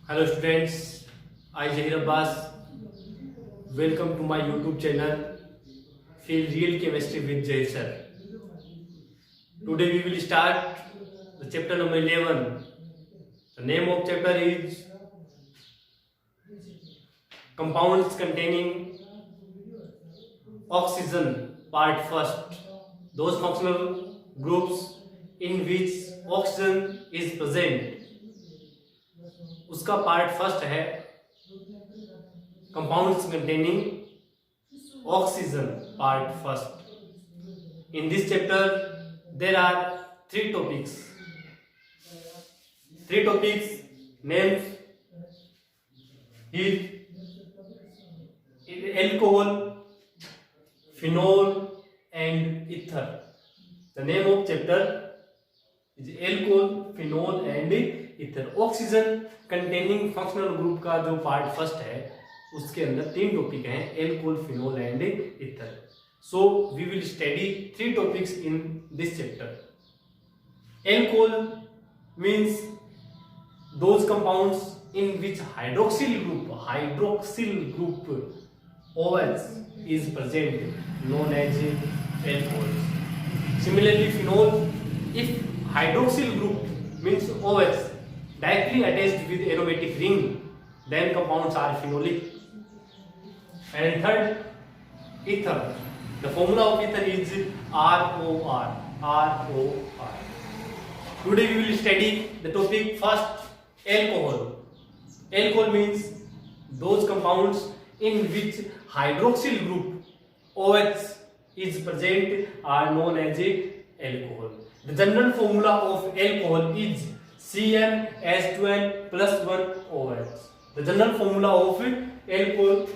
Hello students, I Zahir Abbas. Welcome to my YouTube channel Feel Real Chemistry with Zahir sir. Today we will start the chapter number 11. The name of chapter is Compounds Containing Oxygen Part First. Those functional groups in which oxygen is present. उसका part first है compounds containing oxygen part first. In this chapter there are three topics names is alcohol, phenol and ether. The name of chapter is alcohol, phenol and ether. Oxygen containing functional group का जो part first है उसके अंदर तीन topic हैं, alcohol, phenol and ether. So we will study three topics in this chapter. Alcohol means those compounds in which hydroxyl group OH is present, known as alcohol. Similarly, phenol, if hydroxyl group means OH directly attached with aromatic ring, then compounds are phenolic. And third, ether. The formula of ether is ROR. Today we will study the topic first, alcohol. Alcohol means those compounds in which hydroxyl group OH is present are known as alcohol. The general formula of alcohol is CnH2n plus 1 OH. The general formula of alcohol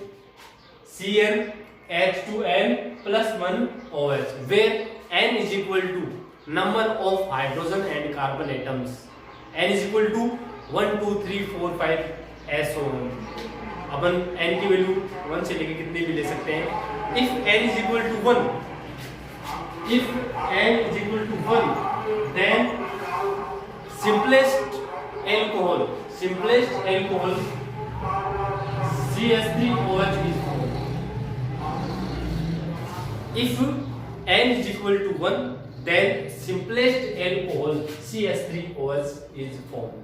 CnH2n plus 1 OH, where N is equal to number of hydrogen and carbon atoms. N is equal to 1, 2, 3, 4, 5 so on. Upon n की value 1 से लेके कितनी भी ले सकते हैं. If n is equal to 1, then simplest alcohol CH3OH is formed. If n is equal to 1, then simplest alcohol CH3OH is formed.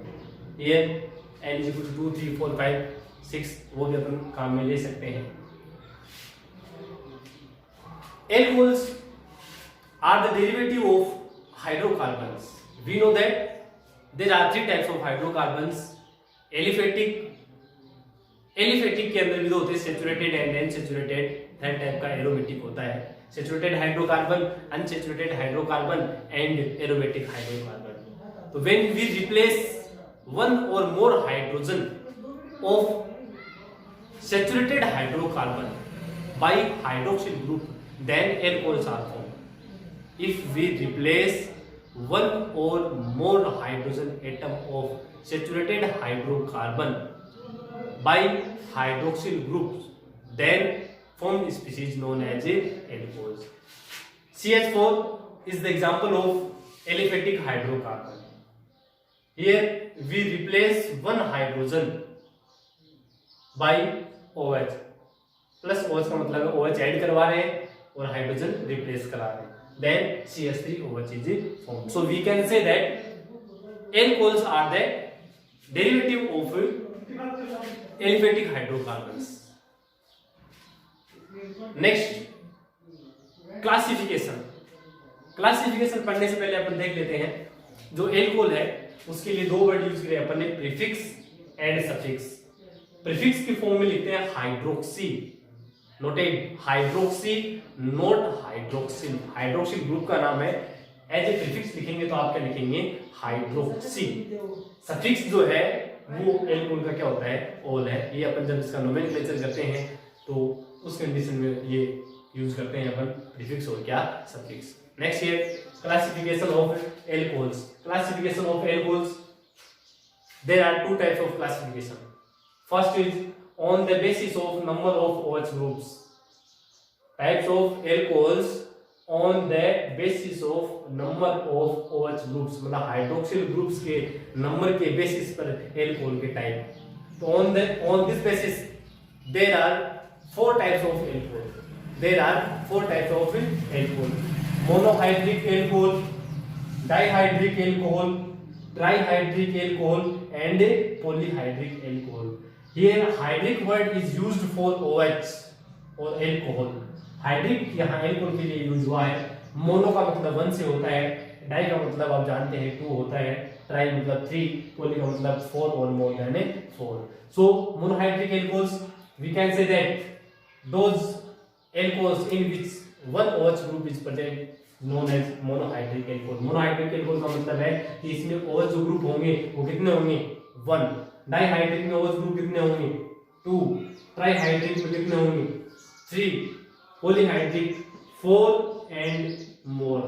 Here n is equal to 2, 3, 4, 5, 6 वो भी अपन काम में ले सकते हैं. Alcohols are the derivative of hydrocarbons. We know that there are three types of hydrocarbons. Aliphatic के अंदर भी दो होते हैं, saturated and unsaturated. Third type का एरोमेटिक होता है. Saturated hydrocarbon, unsaturated hydrocarbon and aromatic hydrocarbon. तो व्हेन वी रिप्लेस वन और more hydrogen of saturated hydrocarbon by hydroxyl group, then alcohols are formed. If we replace one or more hydrogen atom of saturated hydrocarbon by hydroxyl groups, then formed species known as alcohols. CH4 is the example of aliphatic hydrocarbon. Here we replace one hydrogen by OH. Plus OH का मतलब है OH add करवा रहे हैं और hydrogen replace करा रहे हैं. Then CH3OH is formed. So we can say that alcohols are the derivative of aliphatic hydrocarbons. Next, classification पढ़ने से पहले अपन देख लेते हैं. जो एल्कोहल है उसके लिए दो वर्ड यूज करें अपन ने, प्रीफिक्स एंड सफिक्स. प्रीफिक्स की फॉर्म में लिखते हैं hydroxy, noted hydroxy, note hydroxyl. Hydroxyl group का नाम है. एज ए प्रीफिक्स लिखेंगे तो आप क्या लिखेंगे, हाइड्रोक्सी. सफिक्स जो है वो एल्कोहल का क्या होता है, ओल है. ये अपन जब इसका नोमेनक्लेचर करते हैं तो उस कंडीशन में ये यूज करते हैं अपन प्रीफिक्स और क्या suffix. Next here classification of alcohols. There are two types of classification. First is on the basis of number of OH groups. Types of alcohols on the basis of number of OH groups, मतलब hydroxyl groups के number के basis पर alcohol के type. So on this basis there are four types of alcohol. There are four types of alcohol: monohydric alcohol, dihydric alcohol, trihydric alcohol, and polyhydric alcohol. Here hydric word is used for OH और alcohol. Hydric यहाँ alcohol के लिए use हुआ है. Mono का मतलब 1 से होता है, डाई का मतलब आप जानते हैं 2 होता है, ट्राई मतलब 3, पोली का मतलब 4 और more than 4. So monohydric alcohols, we can say that those alcohols in which one OH group is present known as monohydric alcohol. monohydric alcohol का मतलब है कि इसमें OH जो ग्रुप होंगे वो कितने होंगे 1. डाइहाइड्रिक में OH ग्रुप कितने होंगे 2. ट्राइहाइड्रिक में कितने होंगे 3. polyhydric 4 and more.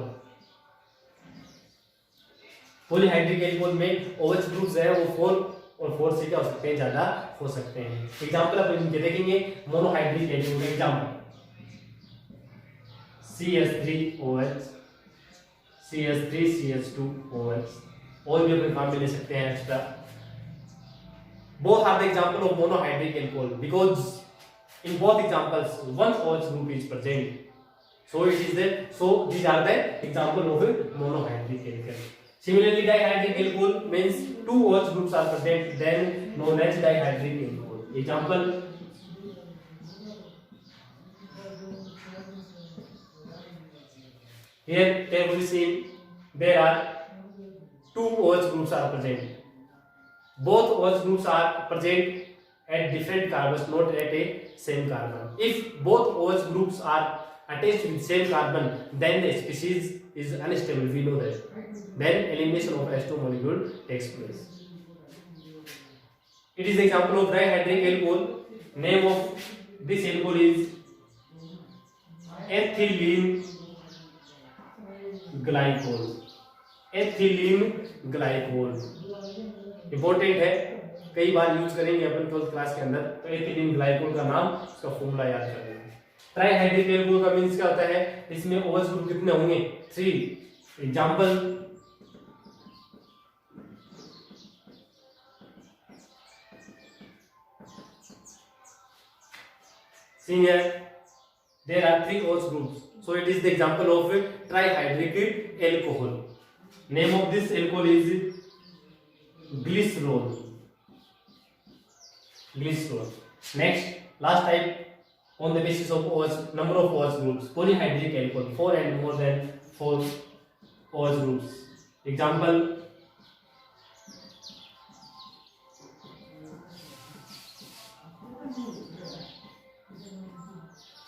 polyhydric alcohol में OH ग्रुप्स है वो 4 और 4 से क्या हो सकते हैं, ज्यादा हो सकते हैं. एग्जांपल आप इनके देखेंगे. Monohydric alcohol example CH3OH, CH3CH2OH. और भी अपने काम में ले सकते हैं extra. both are the example of monohydric alcohol because in both examples one OH group is present. So these are the example of monohydric alcohol. Similarly, dihydric alcohol means 2 OH groups are present, then known as dihydric alcohol. Example: here we see there are 2 OH groups are present. Both OH groups are present at different carbons, not at a same carbon. If both OH groups are attached with same carbon, then the species is unstable. We know that. Then elimination of H2 molecule takes place. It is the example of dihydric alcohol. Name of this alcohol is ethylene glycol. ethylene glycol important है, कई बार use करेंगे अपन 12th class के अंदर. तो ethylene glycol का नाम, उसका formula याद कर लेंगे. ट्राइहाइड्रिक एल्कोहल का मींस क्या होता है, इसमें OH ग्रुप कितने होंगे 3. Example see here there are 3 OH groups, so it is the example of trihydric alcohol. Name of this alcohol is glycerol. Next, last type on the basis of OH, number of OH groups, polyhydric alcohol, 4 and more than 4 OH groups. Example: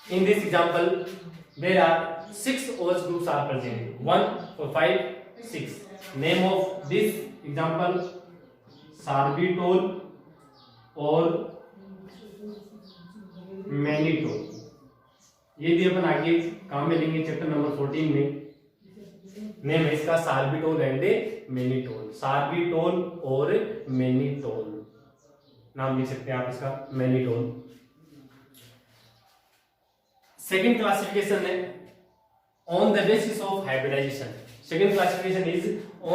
in this example there are 6 OH groups are present, 1 4 5 6. Name of this example: सार्बिटोल और mannitol. ये भी अपन आगे काम में लेंगे chapter number 14 में. Name है इसका सार्बिटोल एंड मैनिटोल. सार्बिटोल और मैनिटोल नाम लिख सकते हैं आप इसका, मैनिटोल. सेकेंड क्लासिफिकेशन है on the basis of hybridization. Second classification is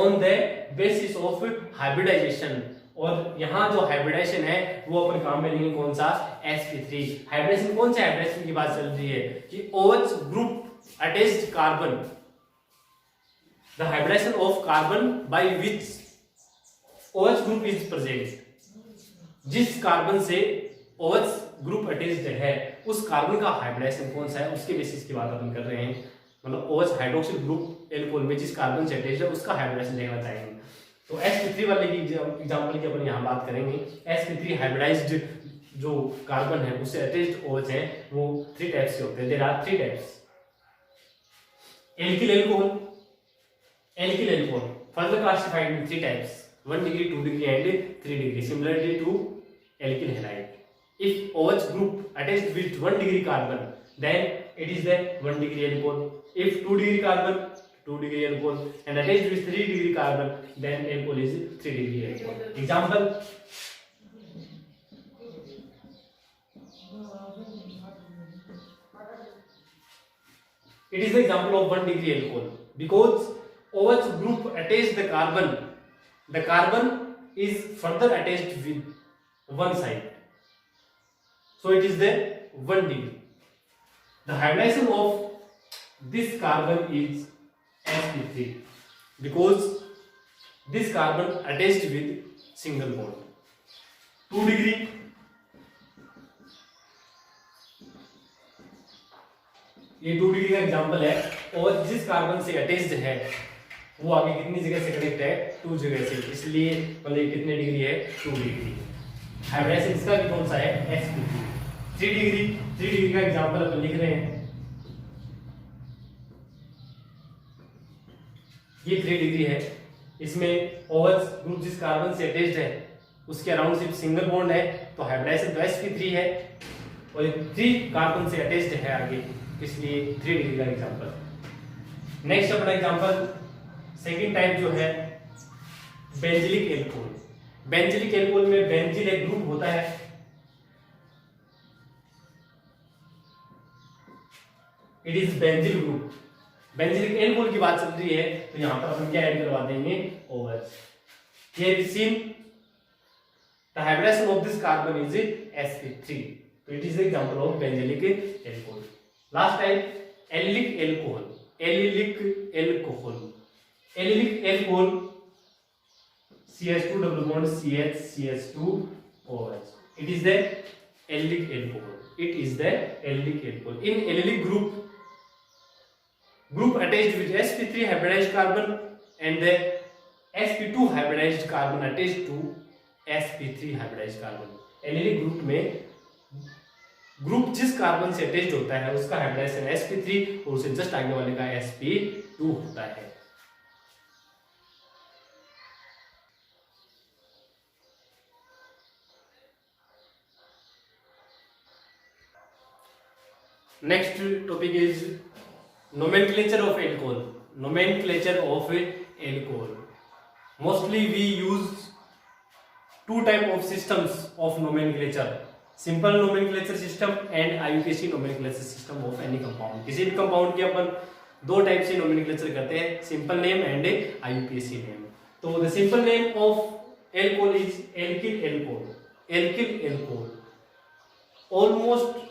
on the basis of hybridization. और यहाँ जो हाइब्रिडाइजेशन है वो अपन काम में लेंगे कौन सा, sp3. हाइब्रिडाइजेशन कौन सा हाइब्रिडाइजेशन की बात चल रही है कि OH group attached carbon, the hybridization of carbon by which OH group is present. जिस कार्बन से OH ग्रुप अटैच्ड है उस कार्बन का हाइब्रिडाइजेशन कौन सा है, उसके बेसिस की बात अपन कर रहे हैं. मतलब OH हाइड्रोक्सिल ग्रुप एल्कोहल में जिस कार्बन से अटैच्ड है उसका हाइब्रिडाइजेशन देखना चाहेंगे. तो sp3 वाले की एग्जांपल की अपन यहाँ बात करेंगे. sp3 हाइब्रिडाइज्ड जो कार्बन है उससे अटैच्ड OH है वो 3 टाइप्स के होते हैं. There are 3 types. Alkyl alcohol further classified in 3 types: 1 degree, 2 degree and 3 degree. Similarly to alkyl halide. If OH group attached with 1 degree carbon, then it is the 1 degree alcohol. If 2 degree carbon, 2 degree alcohol, and attached with 3 degree carbon, then alcohol is 3 degree alcohol. Example: it is the example of 1 degree alcohol because OH group attached the carbon is further attached with one side. So it is there 1 degree. The hybridization of this carbon is sp3 because this carbon attached with single bond. 2 degree, ये 2 degree का example है, और जिस carbon से attached है वो आगे कितनी जगह से कनेक्ट है, 2 जगह से, इसलिए मतलब कितने डिग्री है, 2 डिग्री। हाइब्रिडाइजेशन इसका भी कौन सा है, sp3। 3 डिग्री, 3 डिग्री का एग्जांपल अपन लिख रहे हैं, ये 3 डिग्री है, इसमें OH ग्रुप जिस कार्बन से अटैच्ड है उसके अराउंड सिर्फ सिंगल बॉन्ड है, तो हाइब्रिडाइजेशन तो sp3 है, और ये 3 कार्बन से अटैच्ड है आगे, इसलिए 3 डिग्री का एग्जांपल। नेक्स्ट अपना एग्जांपल सेकंड टाइप जो है बेंजिलिक एल्कोहल। बेंजिलिक एल्कोहल में बेंजिल एक ग्रुप होता है, it is benzyl group. Benzylic alcohol की बात चल रही है तो यहां पर हम क्या ऐड करवा देंगे, OH। Here is seen the hybridization of this carbon is sp3, तो it is example of benzylic alcohol. Last type allylic alcohol. Allylic alcohol, allylic alcohol CH2 double bond CH CH2 OH, it is the allylic alcohol, it is the allylic alcohol। in allylic group attached with sp3 hybridized carbon and the sp2 hybridized carbon attached to sp3 hybridized carbon। allylic group में group जिस carbon से attached होता है उसका hybridisation sp3 और उसे just आगे वाले का sp2 होता है। Next topic is nomenclature of alcohol। nomenclature of alcohol, mostly we use 2 type of systems of nomenclature, simple nomenclature system and IUPAC nomenclature system of any compound. किसी भी compound के अपन 2 टाइप से nomenclature करते हैं, simple name and IUPAC name. तो the simple name of alcohol is alkyl alcohol. Alkyl alcohol almost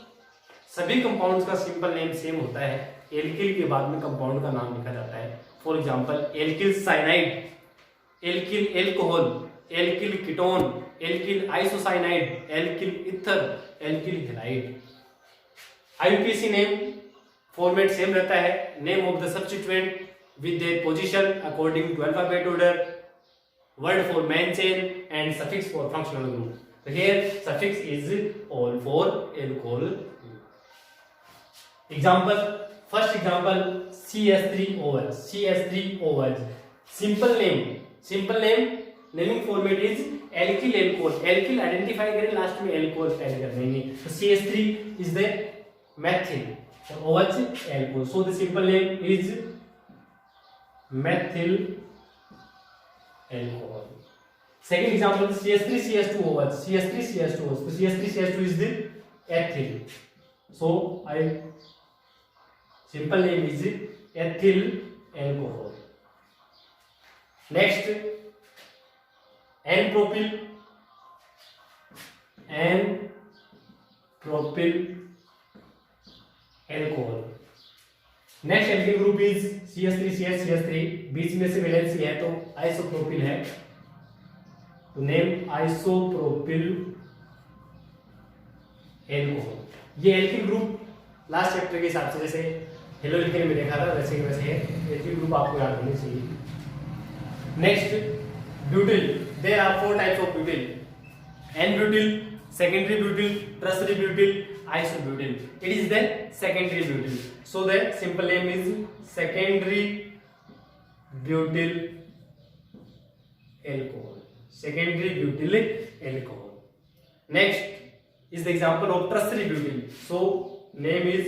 सभी compounds का simple name same होता है, एल्किल के बाद में कंपाउंड का नाम लिखा जाता है। For example alkyl cyanide, alkyl alcohol, alkyl ketone, alkyl isocyanide, alkyl ether, alkyl halide. IUPAC name format same रहता है, name of the substituent with their position according to alphabet order, word for main chain and suffix for functional group. So here suffix is all for alcohol. Example, first example CH3OH, CH3OH, simple name, naming format is alkyl alcohol, alkyl identify करें, last में alcohol add कर देंगे, तो CH3 is the methyl, OH alcohol, so the simple name is methyl alcohol. Second example CH3CH2OH, CH3CH2OH, so CH3CH2 is the ethyl, so simple name is ethyl alcohol. Next N-propyl alcohol. Next alkyl group is CH3CH3, बीच में से valency है तो isopropyl है, तो name isopropyl alcohol. ये alkyl group last chapter के हिसाब से जैसे हेलोलिकल में देखा था वैसे वैसे है, एल्किल ग्रुप आपको याद होने चाहिए। Next butyl, there are 4 types of butyl, N-butyl, secondary butyl, tertiary butyl, isobutyl. It is the secondary butyl, so the simple name is secondary butyl alcohol, secondary butyl alcohol. Next is the example of tertiary butyl, so name is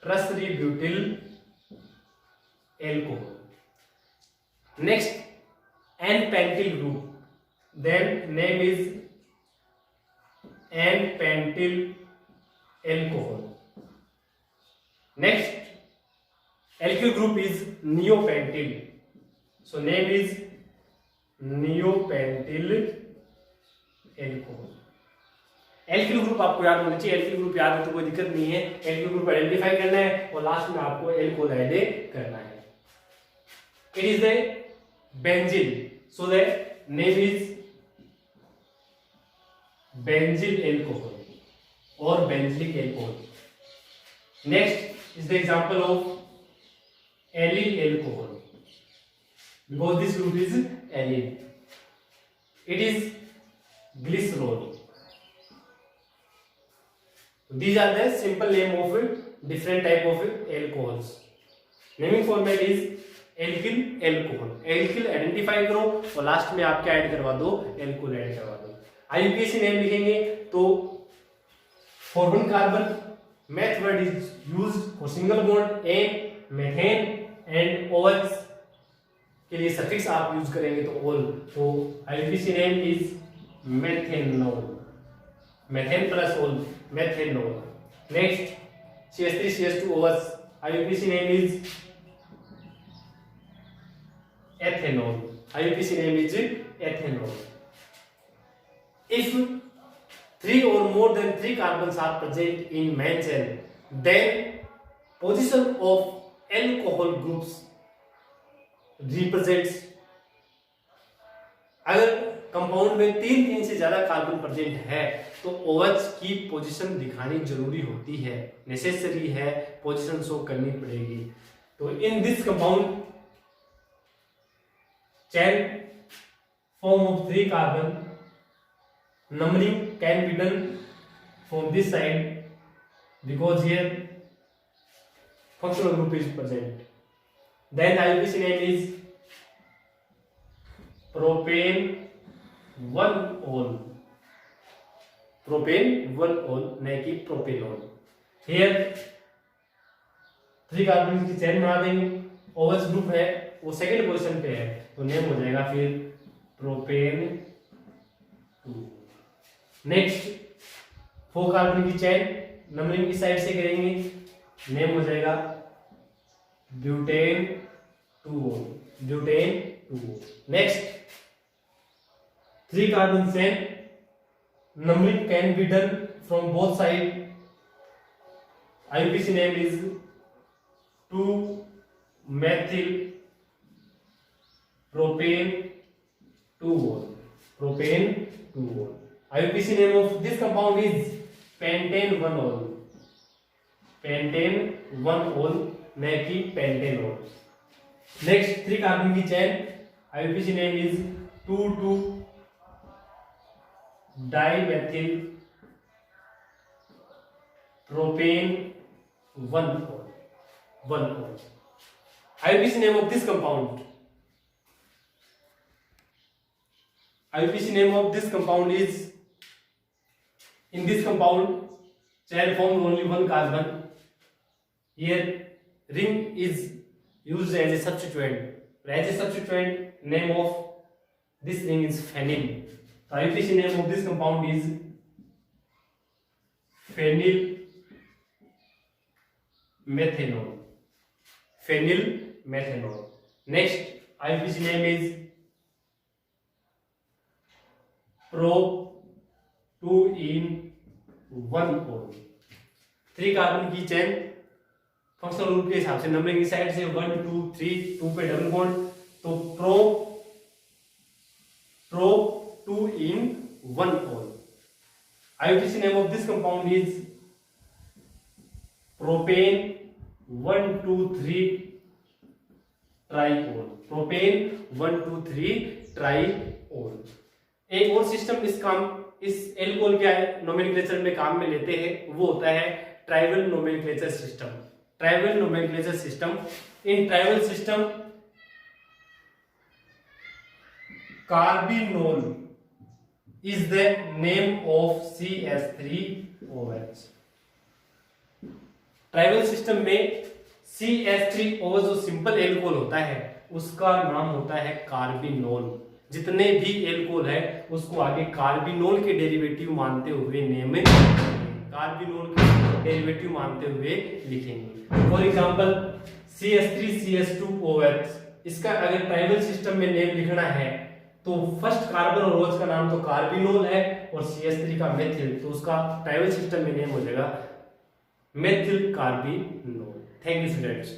tertiary butyl alcohol. Next N-pentyl group, then name is N-pentyl alcohol. Next alkyl group is neopentyl, so name is neopentyl alcohol. Alkyl group आपको याद होना चाहिए, alkyl group याद है तो कोई दिक्कत नहीं है। एल्किल ग्रुप आइडेंटिफाई करना है और लास्ट में आपको एल्कोहल ऐड करना है। It is the benzene, so the name is benzyl alcohol और benzylic alcohol. Next is the example of allyl alcohol, because this group is allyl. It is glycerol. These are the simple name of different type of alcohols. Naming format is alkyl alcohol. alkyl identify करो और last में आप क्या add करवा दो, alcohol add करवा दो। IUPAC name लिखेंगे तो for one carbon meth word is used for single bond and methane and OH के लिए सफिक्स आप यूज करेंगे तो ओल, तो IUPAC name is methanol, methane plus ol, methanol. Next CH3CH2OH, IUPAC name is ethanol, IUPAC name is ethanol. If 3 or more than 3 carbons are present in main chain, then position of alcohol groups represents, अगर compound में 3 से ज्यादा carbon present है तो OH की position दिखानी जरूरी होती है, नेसेसरी है, पोजीशन शो करनी पड़ेगी। तो in this compound chain form of 3 carbon, numbering can be done from this side because here functional group is present. Then IUPAC name is propane 1-ol, propane 1-ol, नहीं कि propanol. Here 3 carbon की chain बना देंगे, OH group है वो second position पे है तो नेम हो जाएगा फिर प्रोपेन 2। नेक्स्ट 4 कार्बन की चेन नंबरिंग इस साइड से करेंगे, नेम हो जाएगा butane 2-ol, butane 2-ol। Next 3 carbon chain numbering can be done from both side. IUPAC name is 2-methyl propane 2-ol, propane 2-ol। IUPAC name of this compound is pentane 1-ol, pentane 1-ol, नहीं कि pentanol. Next 3 carbon की chain IUPAC name is 2,2-dimethyl propane 1-ol। IUPAC name of this compound, IUPAC name of this compound is, in this compound chain formed only 1 carbon, here ring is used as a substituent, name of this ring is phenyl। So IUPAC name of this compound is phenyl methanol, phenyl methanol। Next IUPAC name is prop 2-in-1-ol। 3 carbon की chain functional group के हिसाब से numbering इस side से 1 2 3 2 पे double bond, तो prop 2-in-1-ol। IUPAC name of this compound is propane 1,2,3-triol, propane 1,2,3-triol। एक और सिस्टम इस एल्कोहल के नोमेनक्लेचर में काम में लेते हैं, वो होता है trivial nomenclature system. Trivial nomenclature system, in trivial system carbinol is the name of CH3OH। Trivial system में CH3OH जो सिंपल एल्कोहल होता है उसका नाम होता है कार्बिनोल। जितने भी एल्कोहल है उसको आगे कार्बिनोल के डेरिवेटिव मानते हुए नेम, कार्बिनोल के डेरिवेटिव मानते हुए लिखेंगे। फॉर एग्जांपल CH3CH2OH, इसका अगर ट्राइवल सिस्टम में नेम लिखना है तो फर्स्ट कार्बन और OH का नाम तो कार्बिनोल है और CH3 का मेथिल, तो उसका ट्राइवल सिस्टम में नेम हो जाएगा methyl carbinol. Thank you students.